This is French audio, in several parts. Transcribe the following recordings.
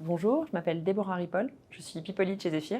Bonjour, je m'appelle Déborah Ripoll, je suis People Lead chez Zephyr.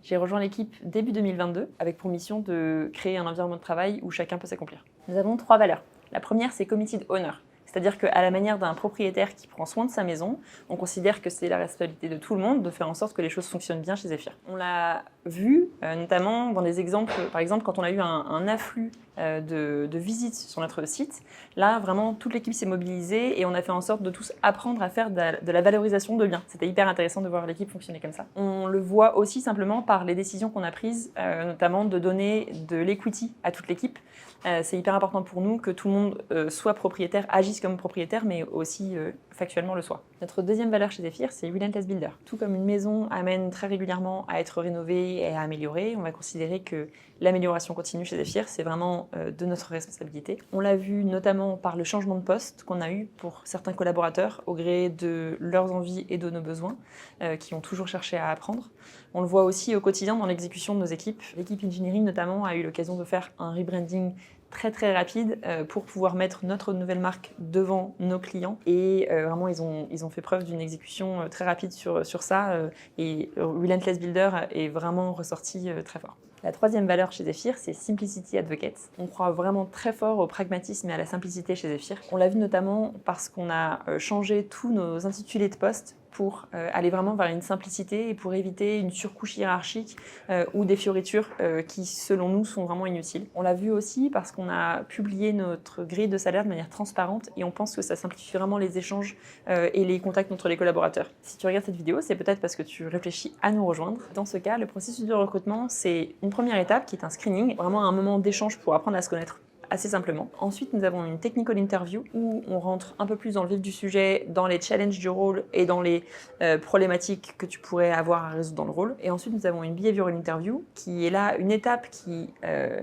J'ai rejoint l'équipe début 2022 avec pour mission de créer un environnement de travail où chacun peut s'accomplir. Nous avons 3 valeurs. La première, c'est Committed Owner. C'est-à-dire qu'à la manière d'un propriétaire qui prend soin de sa maison, on considère que c'est la responsabilité de tout le monde de faire en sorte que les choses fonctionnent bien chez Zephyr. On l'a vu notamment dans des exemples, par exemple quand on a eu un afflux de visites sur notre site. Là, vraiment, toute l'équipe s'est mobilisée et on a fait en sorte de tous apprendre à faire de la valorisation de biens. C'était hyper intéressant de voir l'équipe fonctionner comme ça. On le voit aussi simplement par les décisions qu'on a prises, notamment de donner de l'equity à toute l'équipe. C'est hyper important pour nous que tout le monde soit propriétaire, agisse comme propriétaire, mais aussi factuellement le soit. Notre deuxième valeur chez Zephyr, c'est Relentless Builder. Tout comme une maison amène très régulièrement à être rénovée et à améliorer, on va considérer que l'amélioration continue chez Zephyr, c'est vraiment de notre responsabilité. On l'a vu notamment par le changement de poste qu'on a eu pour certains collaborateurs au gré de leurs envies et de nos besoins, qui ont toujours cherché à apprendre. On le voit aussi au quotidien dans l'exécution de nos équipes. L'équipe engineering notamment a eu l'occasion de faire un rebranding très rapide pour pouvoir mettre notre nouvelle marque devant nos clients et vraiment ils ont fait preuve d'une exécution très rapide sur ça et Relentless Builder est vraiment ressorti très fort. La troisième valeur chez Zephyr, c'est Simplicity Advocate. On croit vraiment très fort au pragmatisme et à la simplicité chez Zephyr. On l'a vu notamment parce qu'on a changé tous nos intitulés de poste pour aller vraiment vers une simplicité et pour éviter une surcouche hiérarchique ou des fioritures qui, selon nous, sont vraiment inutiles. On l'a vu aussi parce qu'on a publié notre grille de salaire de manière transparente et on pense que ça simplifie vraiment les échanges et les contacts entre les collaborateurs. Si tu regardes cette vidéo, c'est peut-être parce que tu réfléchis à nous rejoindre. Dans ce cas, le processus de recrutement, c'est une première étape qui est un screening, vraiment un moment d'échange pour apprendre à se connaître assez simplement. Ensuite, nous avons une technical interview où on rentre un peu plus dans le vif du sujet, dans les challenges du rôle et dans les problématiques que tu pourrais avoir à résoudre dans le rôle. Et ensuite, nous avons une behavioral interview qui est là une étape qui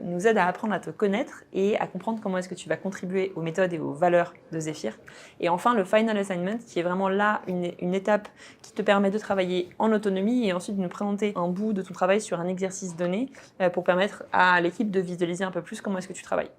nous aide à apprendre à te connaître et à comprendre comment est-ce que tu vas contribuer aux méthodes et aux valeurs de Zephyr. Et enfin, le final assignment qui est vraiment là une étape qui te permet de travailler en autonomie et ensuite de nous présenter un bout de ton travail sur un exercice donné pour permettre à l'équipe de visualiser un peu plus comment est-ce que tu travailles.